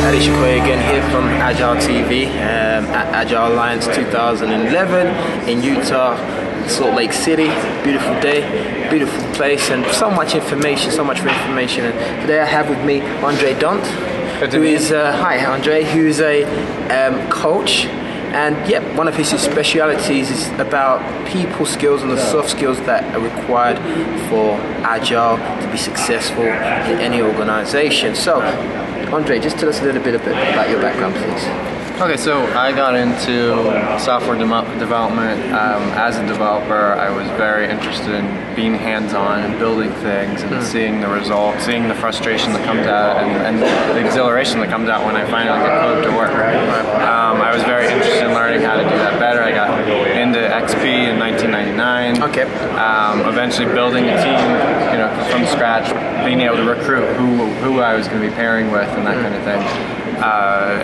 Again here from Agile TV at Agile Alliance 2011 in Utah, Salt Lake City. Beautiful day, beautiful place, and so much information, And today I have with me Andre Dont, who is hi Andre, who is a coach, and one of his specialities is about people skills and the soft skills that are required for Agile to be successful in any organization. So Andre, just tell us a little bit about your background, please. Okay, so I got into software development as a developer. I was very interested in being hands-on and building things and seeing the results, seeing the frustration that comes out and the exhilaration that comes out when I finally get code to work. I was very interested in learning how to do that better. I got into XP in 1999. Okay. Eventually building a team, from scratch, being able to recruit who I was going to be pairing with and that kind of thing.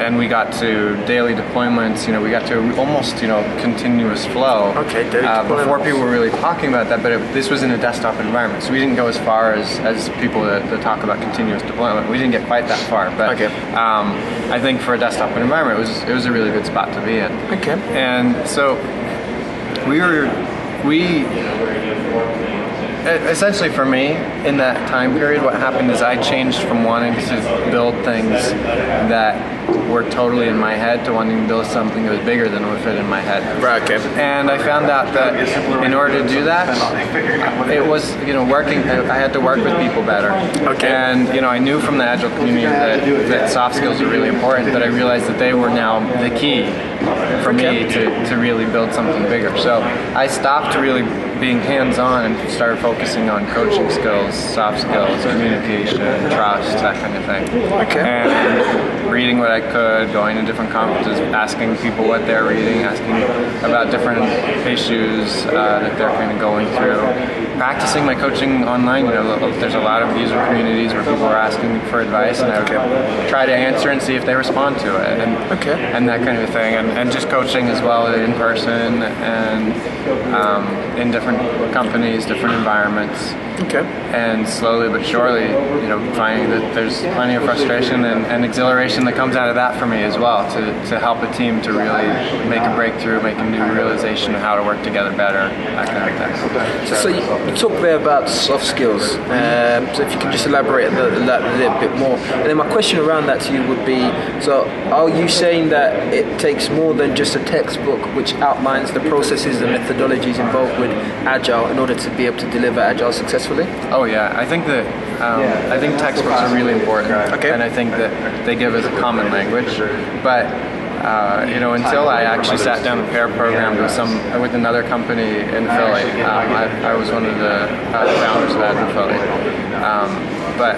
And we got to daily deployments, we got to almost, continuous flow. Okay, daily deployments. Before people were really talking about that, but this was in a desktop environment, so we didn't go as far as people that talk about continuous deployment. We didn't get quite that far, but okay. I think for a desktop environment, it was a really good spot to be in. Okay. And so essentially for me, in that time period, what happened is I changed from wanting to build things that were totally in my head to wanting to build something that was bigger than would fit in my head. Right, okay. And I found out that in order to do that, it was, I had to work with people better. Okay. And, I knew from the Agile community that soft skills are really important, but I realized that they were now the key for me to really build something bigger. So I stopped really being hands-on and started focusing on coaching skills, soft skills, communication, trust, that kind of thing. Okay. And reading what I could, going to different conferences, asking people what they're reading, asking about different issues that they're kind of going through. Practicing my coaching online, there's a lot of user communities where people are asking for advice, and I would try to answer and see if they respond to it, and that kind of thing. And just coaching as well in person and in different companies, different environments. Okay. And slowly but surely, finding that there's plenty of frustration and exhilaration that comes out of that for me as well, to help a team to really make a breakthrough, make a new realization of how to work together better, that kind of thing. So you talked there about soft skills, so if you can just elaborate a little bit more. And then my question around that to you would be, so are you saying that it takes more than just a textbook which outlines the processes and methodologies involved with Agile in order to be able to deliver Agile successfully? Oh yeah, I think that I think textbooks are really important, and I think that they give us a common language. But until I actually sat down and pair programmed with another company in Philly, I was one of the founders of Agile Philly. But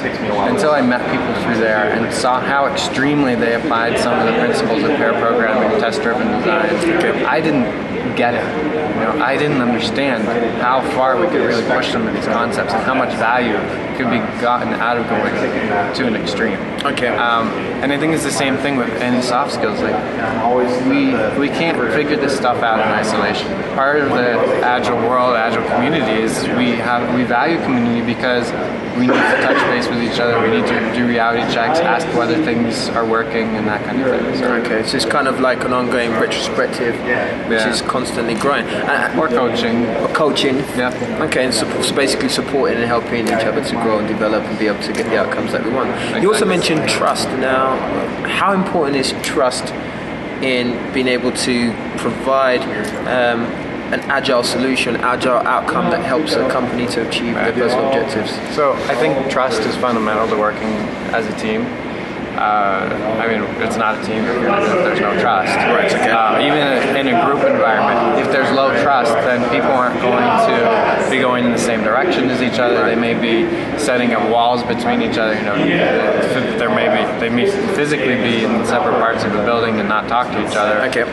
until I met people through there and saw how extremely they applied some of the principles of pair programming, test-driven design, I didn't get it. I didn't understand how far we could really push some of these concepts and how much value could be gotten out of going to an extreme. Okay. And I think it's the same thing with any soft skills. Like we can't figure this stuff out in isolation. Part of the Agile world, Agile community is we value community because we need to touch base with each other. We need to do reality checks, ask whether things are working, and that kind of thing. So, okay, so it's kind of like an ongoing retrospective, which is constantly growing. Or coaching. Or coaching. Yeah. Okay, and so basically supporting and helping each other to grow and develop and be able to get the outcomes that we want. Exactly. You also mentioned trust. Now, how important is trust in being able to provide an Agile solution, Agile outcome that helps a company to achieve their personal objectives? So I think trust is fundamental to working as a team. It's not a team if there's no trust. Right. Okay. Even in a group environment, if there's low trust, then people aren't going to be going in the same direction as each other. They may be setting up walls between each other. They may physically be in separate parts of the building and not talk to each other. Okay.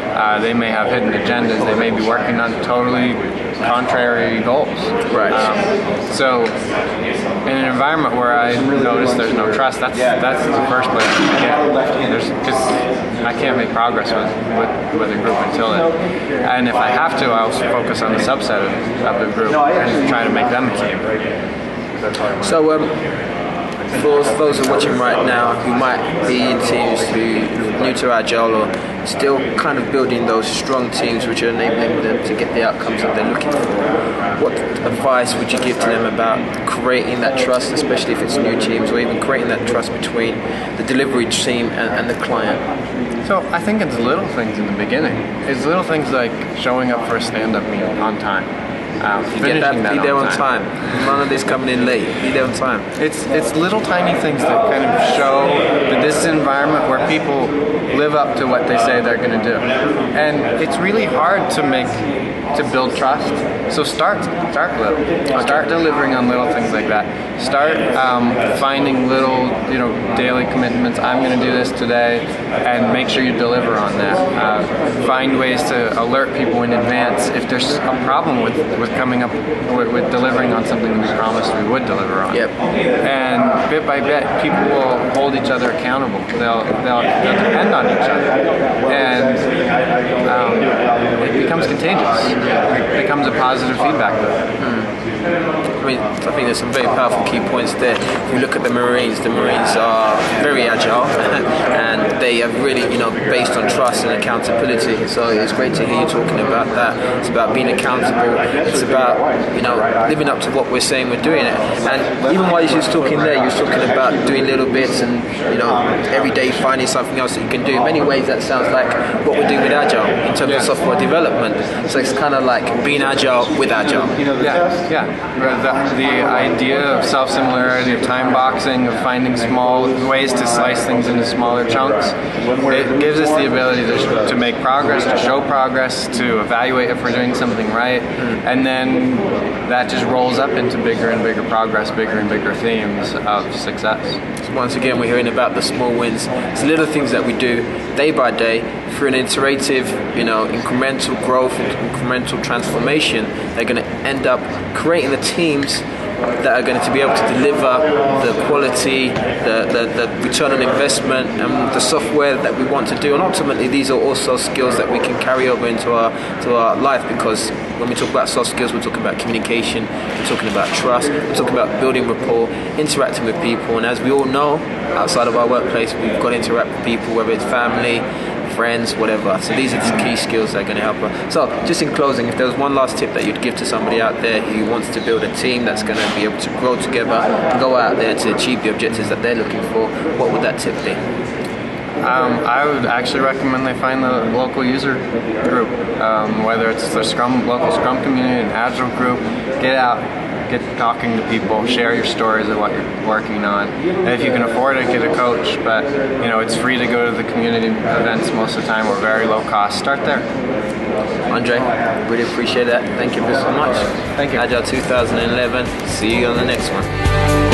They may have hidden agendas. They may be working on totally contrary goals. Right. So in an environment where I notice there's no trust, that's the first place to get. Because I can't make progress with a group until it. And if I have to, I'll focus on the subset of the group and try to make them a team. So for those who are watching right now who might be in teams who are new to Agile or still kind of building those strong teams which are enabling them to get the outcomes that they're looking for, what advice would you give to them about creating that trust, especially if it's new teams, or even creating that trust between the delivery team and the client? So I think it's little things in the beginning. It's little things like showing up for a stand-up meeting on time. Be there on time. None of this coming in late. Be there on time. It's little tiny things that kind of show that this is an environment where people live up to what they say they're going to do, and it's really hard to build trust. So start little. Start delivering on little things like that. Start finding little daily commitments. I'm going to do this today, and make sure you deliver on that. Find ways to alert people in advance if there's a problem with coming up with delivering on something that we promised we would deliver on. Yep. And bit by bit, people will hold each other accountable. They'll depend on each other, and it becomes contagious. It becomes a positive feedback loop. I think there's some very powerful key points there. If you look at the Marines are very agile and they are really, based on trust and accountability. So it's great to hear you talking about that. It's about being accountable. It's about, living up to what we're saying we're doing it. And even while you was talking there, you was talking about doing little bits and, every day finding something else that you can do. In many ways, that sounds like what we're doing with Agile in terms of software development. So it's kind of like being agile with Agile. The idea of self-similarity, of time boxing, of finding small ways to slice things into smaller chunks, it gives us the ability to make progress, to show progress, to evaluate if we're doing something right, and then that just rolls up into bigger and bigger progress, bigger and bigger themes of success. So once again, we're hearing about the small wins. It's little things that we do day by day through an iterative, incremental growth and incremental transformation. They're going to end up creating the teams that are going to be able to deliver the quality, the return on investment, and the software that we want to do. And ultimately, these are also skills that we can carry over into our life, because when we talk about soft skills, we're talking about communication, we're talking about trust, we're talking about building rapport, interacting with people. And as we all know, outside of our workplace, we've got to interact with people, whether it's family, friends, whatever. So these are the key skills that are going to help us. So just in closing, if there was one last tip that you'd give to somebody out there who wants to build a team that's going to be able to grow together and go out there to achieve the objectives that they're looking for, what would that tip be? I would actually recommend they find the local user group, whether it's the local Scrum community, an Agile group. Get out, get talking to people, share your stories of what you're working on. And if you can afford it, get a coach, but it's free to go to the community events most of the time, or very low cost. Start there. Andre, really appreciate that. Thank you so much. Thank you. Agile 2011. See you on the next one.